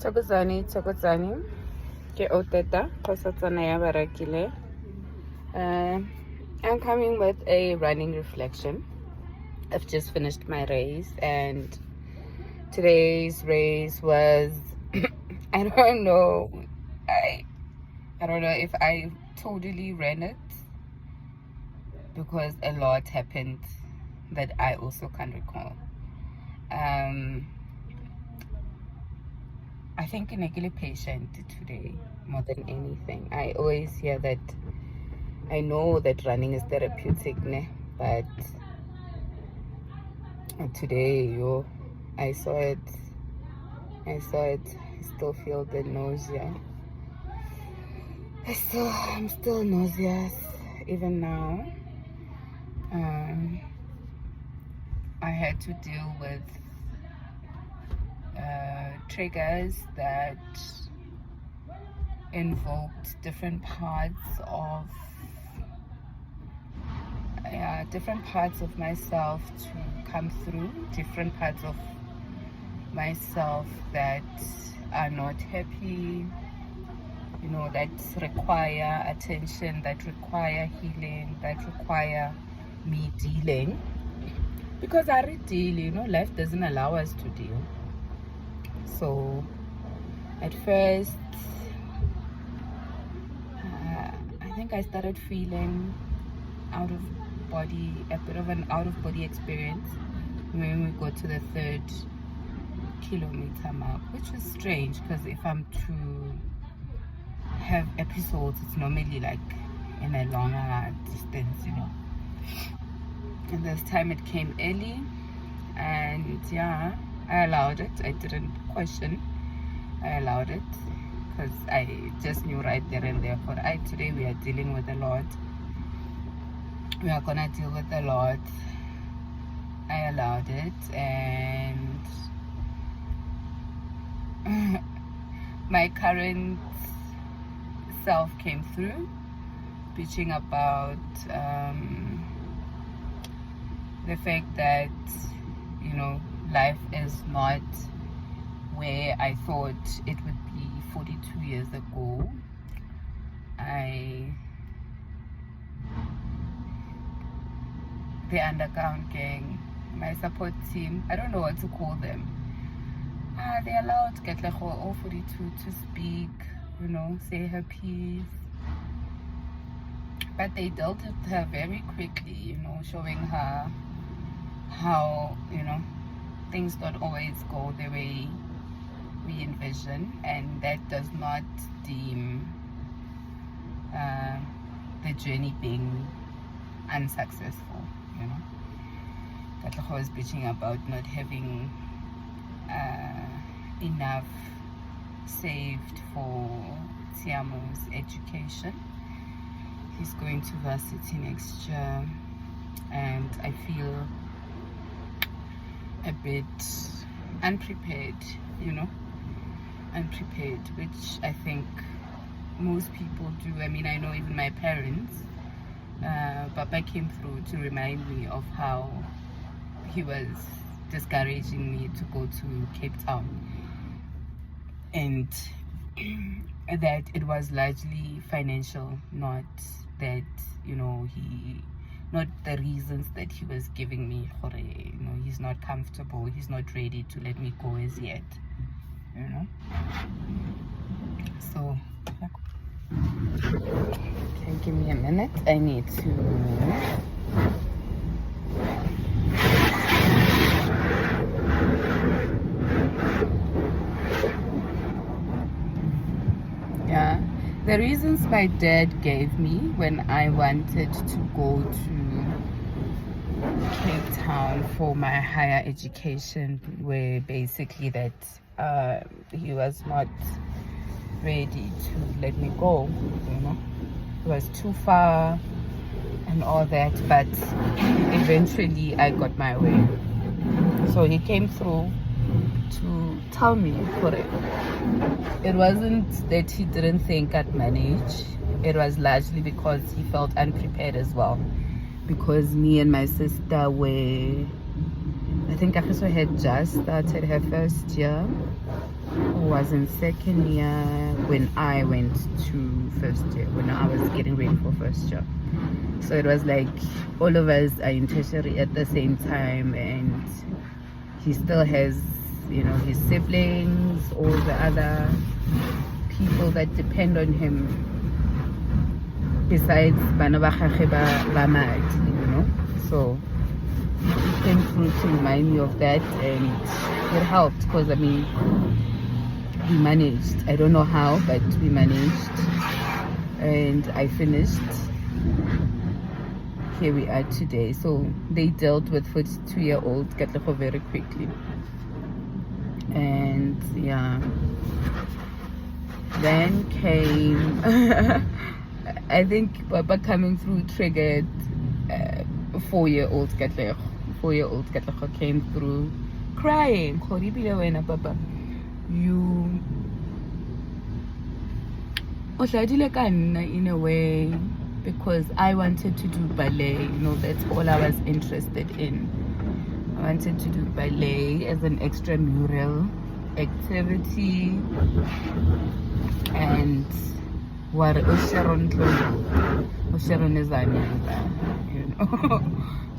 Tsokotsani. Ke oteta, kosatsana ya barakile. I'm coming with a running reflection. I've just finished my race, and today's race was I don't know. I don't know if I totally ran it because a lot happened that I also can't recall. I think I'm a patient today more than anything. I always hear that. I know that running is therapeutic, but today, I saw it. I still feel the nausea. I'm still nauseous even now. I had to deal with triggers that invoked different parts of myself to come through, different parts of myself that are not happy, that require attention, that require healing, that require me dealing. Because I already deal, life doesn't allow us to deal. So at first, I think I started feeling a bit of an out-of-body experience when we got to the 3rd kilometer mark, which was strange because if I'm to have episodes, it's normally like in a longer distance, And this time it came early, and yeah, I allowed it. I didn't question. I allowed it because I just knew right there and there. Today we are dealing with a lot. We are gonna deal with a lot. I allowed it, and my current self came through, bitching about the fact that life is not where I thought it would be 42 years ago. The underground gang, my support team, I don't know what to call them. They allowed Ketlego 42 to speak, say her piece. But they dealt with her very quickly, showing her how, things don't always go the way we envision, and that does not deem the journey being unsuccessful. Katlego is bitching about not having enough saved for Tiamo's education. He's going to varsity next year, and I feel a bit unprepared, which I think most people do. I mean, I know even my parents, Papa came through to remind me of how he was discouraging me to go to Cape Town, and that it was largely financial, not that, not the reasons that he was giving me, he's not comfortable, he's not ready to let me go as yet, So, okay, give me a minute. I need to... Yeah, the reasons my dad gave me when I wanted to go to Cape Town for my higher education were basically that he was not ready to let me go, it was too far and all that, but eventually I got my way. So he came through to tell me it wasn't that he didn't think I'd manage. It was largely because he felt unprepared as well, because me and my sister I think Afiso had just started her first year, or was in second year when I went to first year, when I was getting ready for first year. So it was like all of us are in tertiary at the same time, and he still has, you know, his siblings, all the other people that depend on him besides bana ba gagwe ba madi, you know. So he came through to remind me of that, and it helped because I mean we managed. I don't know how, but we managed, and I finished. Here we are today. So they dealt with 42-year-old Katlego very quickly, and yeah, then came I think Papa coming through triggered 4-year-old Katlego. 4-year-old Katlego came through crying. Papa, you in a way, because I wanted to do ballet, you know, that's all I was interested in. I wanted to do ballet as an extramural activity, and what Sharon is you know.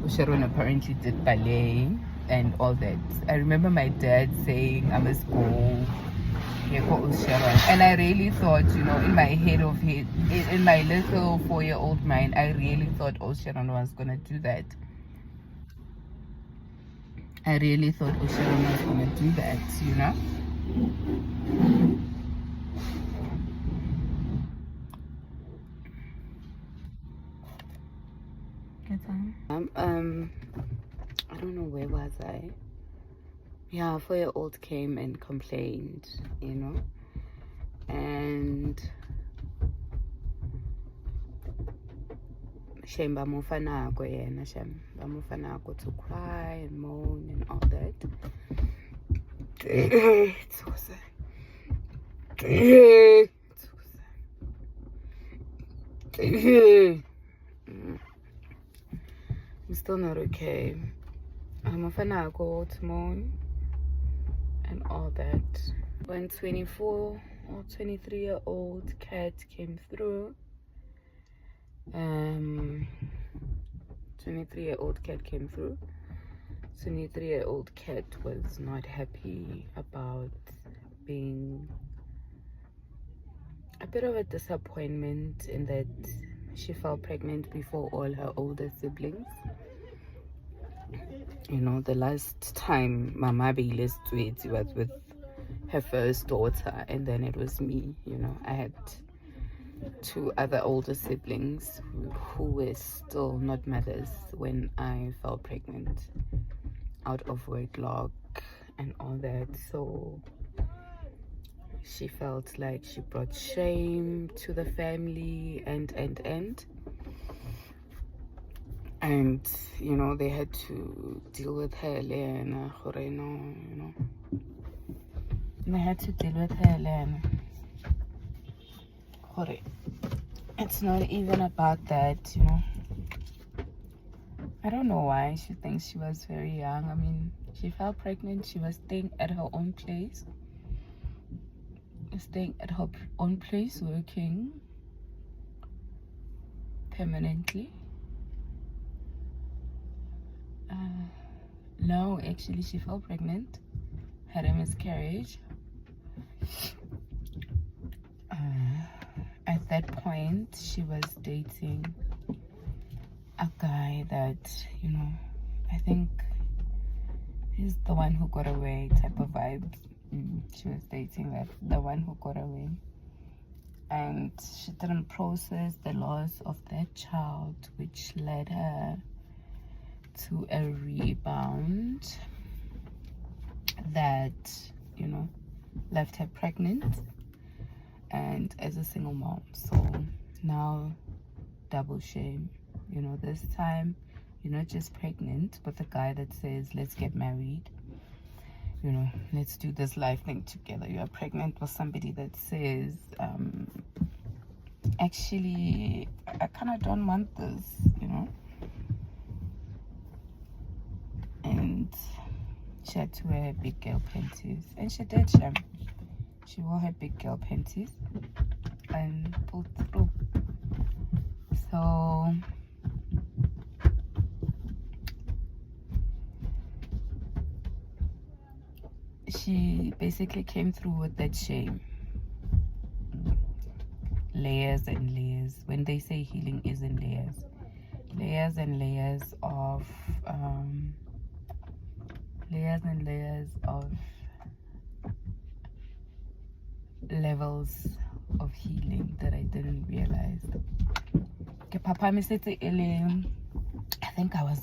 Sharon apparently did ballet and all that. I remember my dad saying I must go. And I really thought, you know, in my head of it, in my little 4-year-old mind, I really thought Sharon was gonna do that. I really thought Sharon was gonna do that, you know. I don't know, where was I? Yeah, 4-year-old came and complained, you know, and shame bamufanako yena, shame bamufanako to cry and moan and all that. I'm still not okay. Bamufanako to moan and all that. When 24 or 23-year-old cat came through, 23-year-old cat came through. 23-year-old cat was not happy about being a bit of a disappointment in that she fell pregnant before all her older siblings. You know, the last time Mama Bailey's tweets was with her first daughter, and then it was me. You know, I had 2 other older siblings who were still not mothers when I fell pregnant, out of wedlock and all that. So she felt like she brought shame to the family, and you know, they had to deal with her, Lena, you know. They had to deal with her, Lena. It's not even about that, you know. I don't know why she thinks she was very young. I mean, she fell pregnant. She was staying at her own place. Working permanently. No, actually, she fell pregnant, had a miscarriage. At that point, she was dating a guy that, you know, I think he's the one who got away type of vibe. She was dating the one who got away, and she didn't process the loss of that child, which led her to a rebound that, you know, left her pregnant and as a single mom. So now double shame, you know. This time you're not just pregnant with a guy that says let's get married, you know, let's do this life thing together. You are pregnant with somebody that says actually I kind of don't want this, you know. And she had to wear big girl panties, and she did, She wore her big girl panties and pulled through. So she basically came through with that shame. Layers and layers. When they say healing is in layers, layers and layers of levels of healing that I didn't realize. I think I was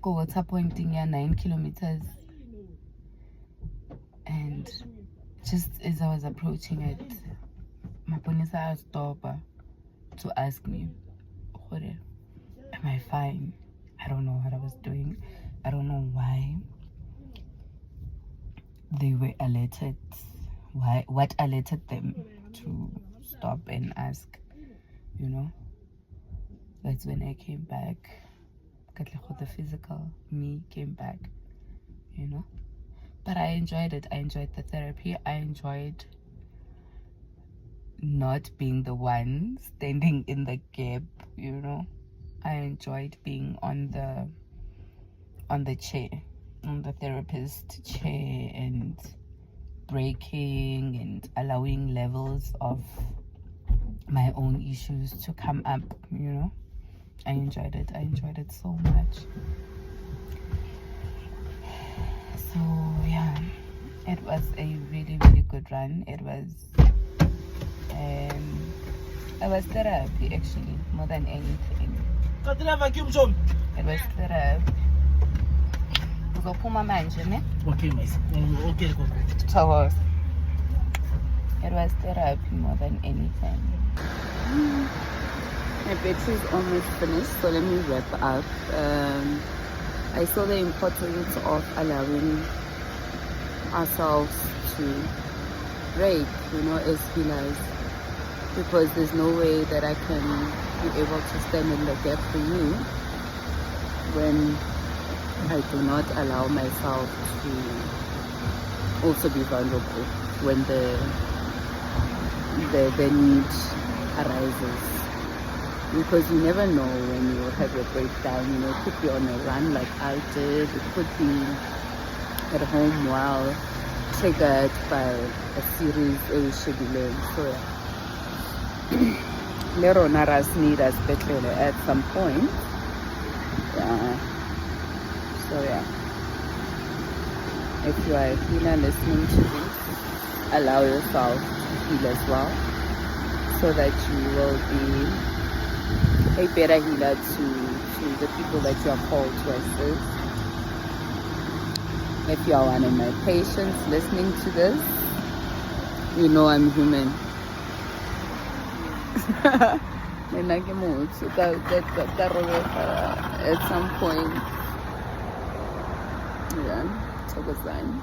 water pointing 9 kilometers, and just as I was approaching it, Maponisa stopped to ask me, am I fine? I don't know what I was doing. I don't know why they were alerted. What alerted them to stop and ask, you know? That's when I came back. The physical me came back, you know? But I enjoyed it. I enjoyed the therapy. I enjoyed not being the one standing in the gap, you know? I enjoyed being on the chair, on the therapist chair, and breaking and allowing levels of my own issues to come up, you know. I enjoyed it so much. So yeah, it was a really, really good run. It was therapy, actually, more than anything. It was therapy. Uzophuma manje, ne? Okay, miss. Okay, go. It was therapy more than anything. My battery's almost finished, so let me wrap up. I saw the importance of allowing ourselves to break, you know, as healers, because there's no way that I can be able to stand in the gap for you when I do not allow myself to also be vulnerable when the need arises. Because you never know when you have a breakdown. You know, it could be on a run like I did. It could be at home while triggered by a series of scheduling. So yeah, Lero Naras need us better at some point. Yeah. So yeah, if you are a healer listening to this, allow yourself to heal as well, so that you will be a better healer to the people that you are called to assist. If you are one of my patients listening to this, you know I'm human. At some point. Yeah, so good sign.